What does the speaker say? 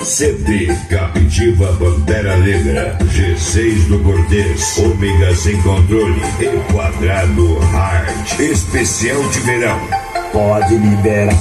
CB, Captiva Pantera Negra, G6 do Cortez, Ômega Sem Controle e Quadrado Hard. Especial de verão. Pode liberar.